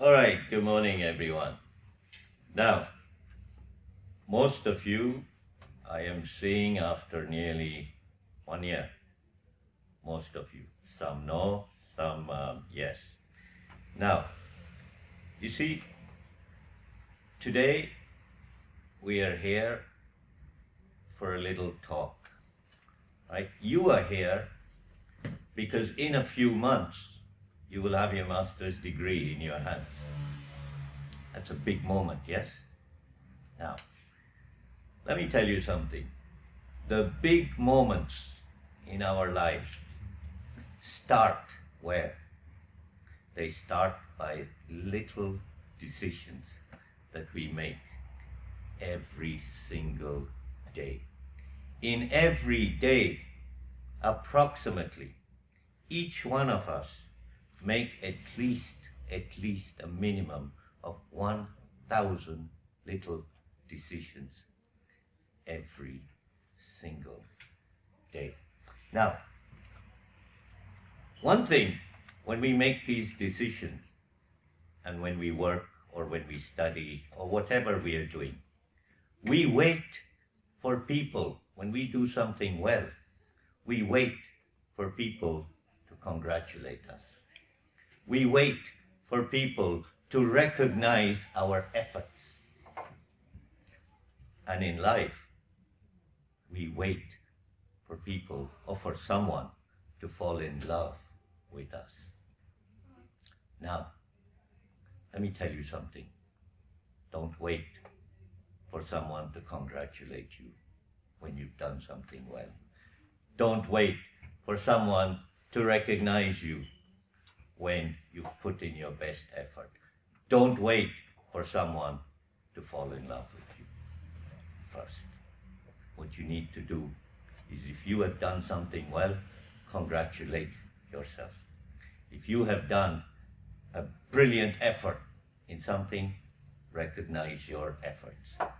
All right, good morning, everyone. Now, most of you I am seeing after nearly 1 year. Most of you. Some no, some yes. Now, you see, today we are here for a little talk. Right? You are here because in a few months you will have your master's degree in your hand. That's a big moment, yes? Now, let me tell you something. The big moments in our life start where? They start by little decisions that we make every single day. In every day, approximately, each one of us make at least a minimum of 1,000 little decisions every single day. Now, one thing, when we make these decisions and when we work or when we study or whatever we are doing, we wait for people, when we do something well, we wait for people to congratulate us. We wait for people to recognize our efforts. And in life, we wait for people or for someone to fall in love with us. Now, let me tell you something. Don't wait for someone to congratulate you when you've done something well. Don't wait for someone to recognize you when you've put in your best effort. Don't wait for someone to fall in love with you first. What you need to do is, if you have done something well, congratulate yourself. If you have done a brilliant effort in something, recognize your efforts.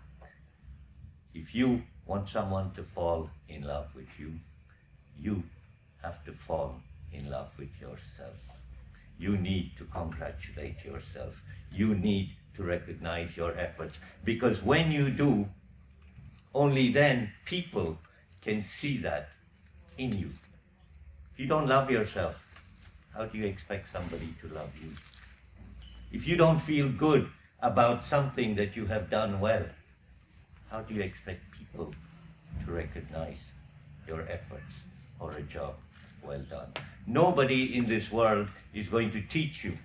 If you want someone to fall in love with you, you have to fall in love with yourself. You need to congratulate yourself. You need to recognize your efforts, because when you do, only then people can see that in you. If you don't love yourself, how do you expect somebody to love you? If you don't feel good about something that you have done well, how do you expect people to recognize your efforts or a job well done? Nobody in this world is going to teach you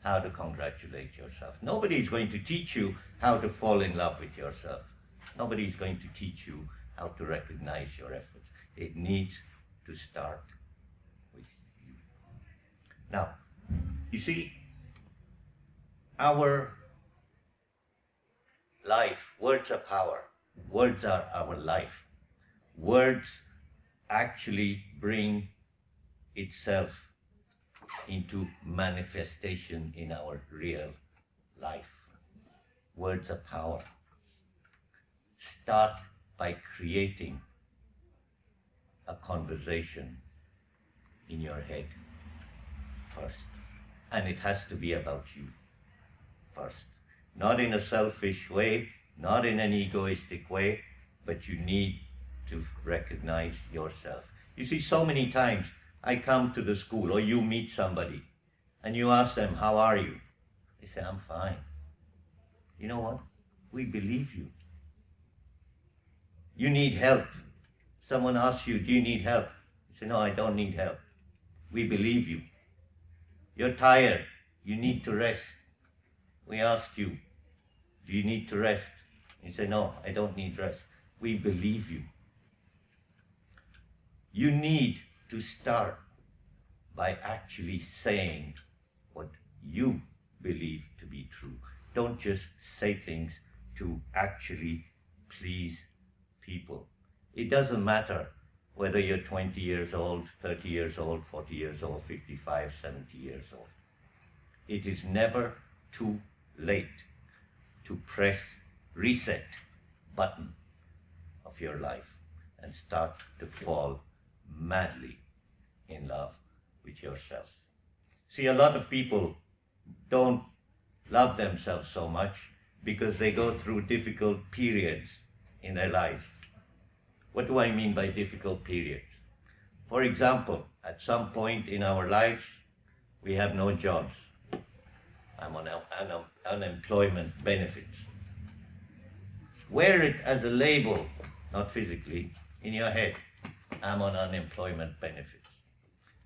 how to congratulate yourself. Nobody is going to teach you how to fall in love with yourself. Nobody is going to teach you how to recognize your efforts. It needs to start with you. Now, you see, our life, words are power. Words are our life. Words actually bring itself into manifestation in our real life. Words are power. Start by creating a conversation in your head first. And it has to be about you first. Not in a selfish way, not in an egoistic way, but you need to recognize yourself. You see, so many times I come to the school, or you meet somebody and you ask them, how are you? They say, I'm fine. You know what? We believe you. You need help. Someone asks you, do you need help? You say, no, I don't need help. We believe you. You're tired. You need to rest. We ask you, do you need to rest? You say, no, I don't need rest. We believe you. You need to start by actually saying what you believe to be true. Don't just say things to actually please people. It doesn't matter whether you're 20 years old, 30 years old, 40 years old, 55, 70 years old. It is never too late to press reset button of your life and start to fall madly in love with yourself. See, a lot of people don't love themselves so much because they go through difficult periods in their lives. What do I mean by difficult periods? For example, at some point in our lives, we have no jobs. I'm on unemployment benefits. Wear it as a label, not physically, in your head. I'm on unemployment benefits.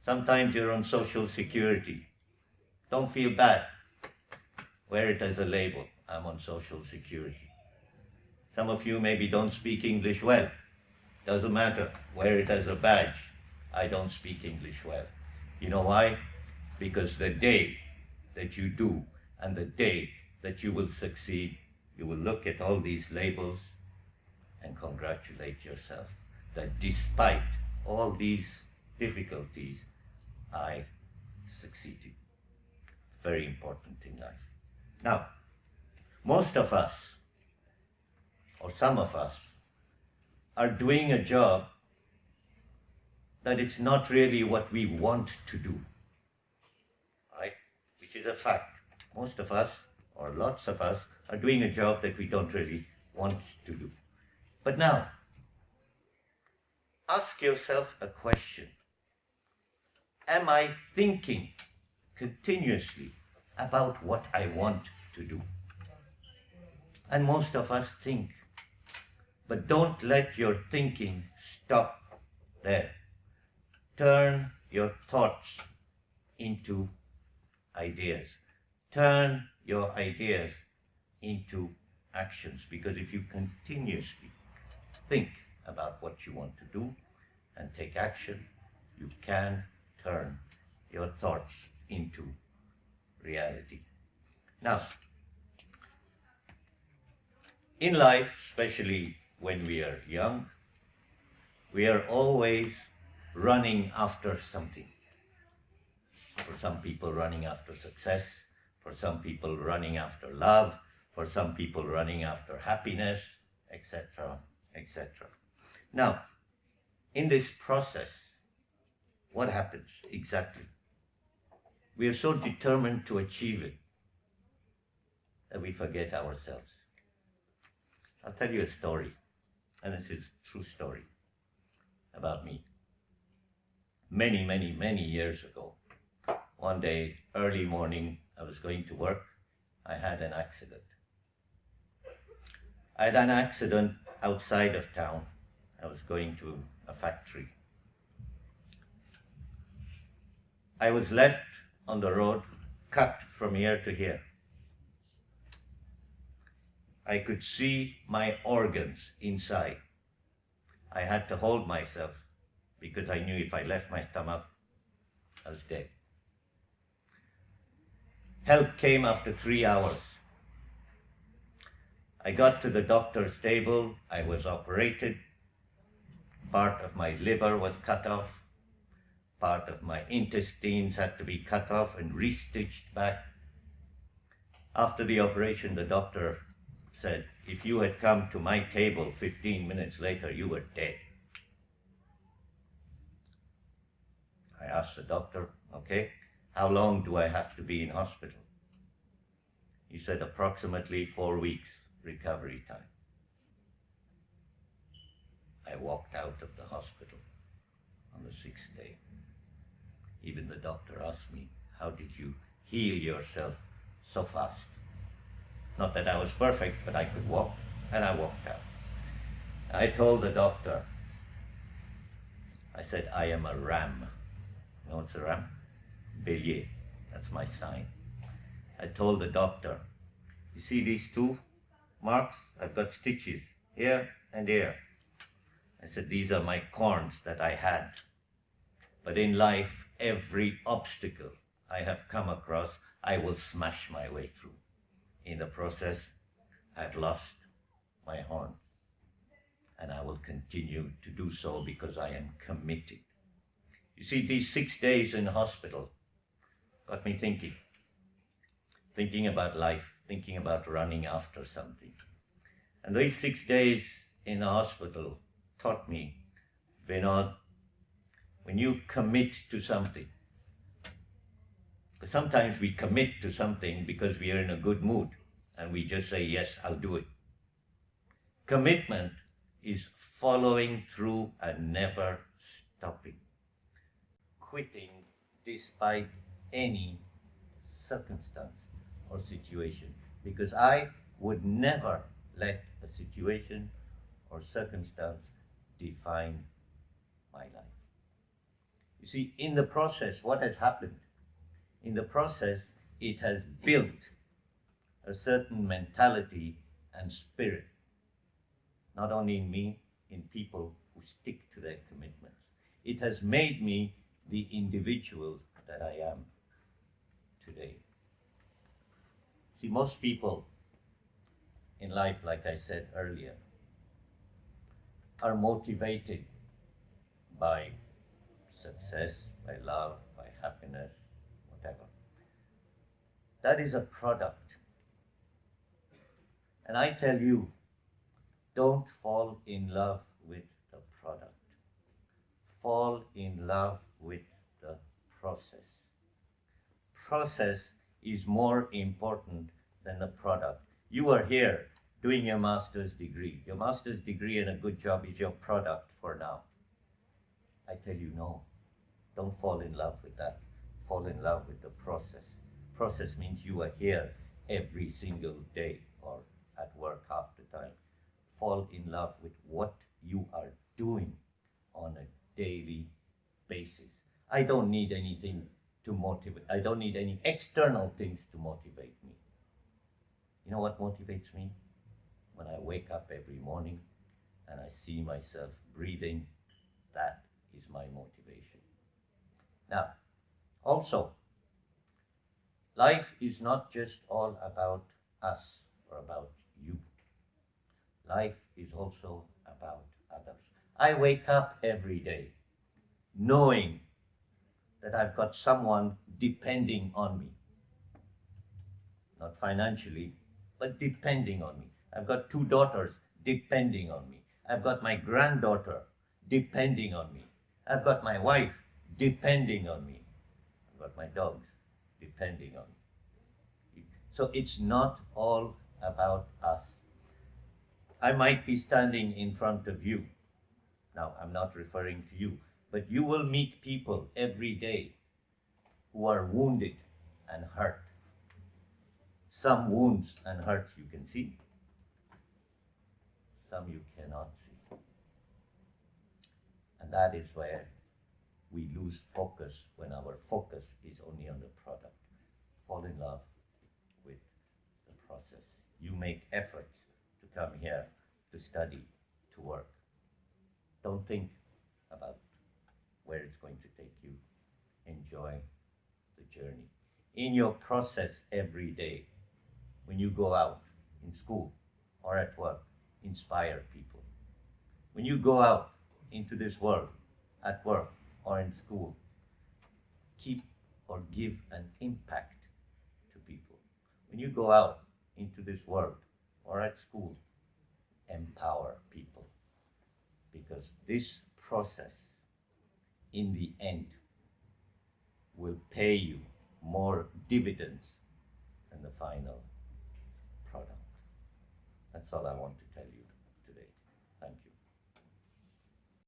Sometimes you're on Social Security. Don't feel bad. Wear it as a label. I'm on Social Security. Some of you maybe don't speak English well. Doesn't matter. Wear it as a badge. I don't speak English well. You know why? Because the day that you do and the day that you will succeed, you will look at all these labels and congratulate yourself that despite all these difficulties, I succeeded. Very important in life. Now, most of us, or some of us, are doing a job that it's not really what we want to do, right? Which is a fact. Most of us, or lots of us, are doing a job that we don't really want to do. But now, ask yourself a question. Am I thinking continuously about what I want to do? And most of us think. But don't let your thinking stop there. Turn your thoughts into ideas. Turn your ideas into actions. Because if you continuously think about what you want to do and take action, you can turn your thoughts into reality. Now, in life, especially when we are young, we are always running after something. For some people, running after success. For some people, running after love. For some people, running after happiness, etc., etc. Now, in this process, what happens exactly? We are so determined to achieve it that we forget ourselves. I'll tell you a story, and this is a true story about me. Many, many, many years ago, one day, early morning, I was going to work. I had an accident. I had an accident outside of town. I was going to a factory. I was left on the road, cut from here to here. I could see my organs inside. I had to hold myself because I knew if I left my stomach, I was dead. Help came after 3 hours. I got to the doctor's table. I was operated. Part of my liver was cut off. Part of my intestines had to be cut off and restitched back. After the operation, the doctor said, if you had come to my table 15 minutes later, you were dead. I asked the doctor, okay, how long do I have to be in hospital? He said approximately 4 weeks recovery time. I walked out of the hospital on the 6th day. Even the doctor asked me, how did you heal yourself so fast? Not that I was perfect, but I could walk, and I walked out. I told the doctor, I said, I am a ram. You know what's a ram? Bélier. That's my sign. I told the doctor, you see these 2 marks? I've got stitches here and here. I said, these are my corns that I had. But in life, every obstacle I have come across, I will smash my way through. In the process, I've lost my horns. And I will continue to do so because I am committed. You see, these 6 days in hospital got me thinking about life, thinking about running after something. And these 6 days in the hospital taught me, Vinod, when you commit to something, Sometimes we commit to something because we are in a good mood and we just say, yes, I'll do it. Commitment is following through and never stopping. Quitting despite any circumstance or situation. Because I would never let a situation or circumstance define my life. You see, in the process, what has happened? In the process, it has built a certain mentality and spirit, not only in me, in people who stick to their commitments. It has made me the individual that I am today. See, most people in life, like I said earlier, are motivated by success, by love, by happiness, whatever. That is a product. And I tell you, don't fall in love with the product. Fall in love with the process. Process is more important than the product. You are here doing your master's degree. Your master's degree and a good job is your product for now. I tell you, no. Don't fall in love with that. Fall in love with the process. Process means you are here every single day or at work half the time. Fall in love with what you are doing on a daily basis. I don't need anything to motivate. I don't need any external things to motivate me. You know what motivates me? When I wake up every morning and I see myself breathing, that is my motivation. Now, also, life is not just all about us or about you. Life is also about others. I wake up every day knowing that I've got someone depending on me. Not financially, but depending on me. I've got 2 daughters depending on me. I've got my granddaughter depending on me. I've got my wife depending on me. I've got my dogs depending on me. So it's not all about us. I might be standing in front of you. Now, I'm not referring to you, but you will meet people every day who are wounded and hurt. Some wounds and hurts you can see, some you cannot see. And that is where we lose focus, when our focus is only on the product. Fall in love with the process. You make efforts to come here, to study, to work. Don't think about where it's going to take you. Enjoy the journey. In your process every day, when you go out in school or at work, inspire people. When you go out into this world, at work or in school, keep or give an impact to people. When you go out into this world or at school, empower people. Because this process, in the end, will pay you more dividends than the final product. That's all I want to tell you.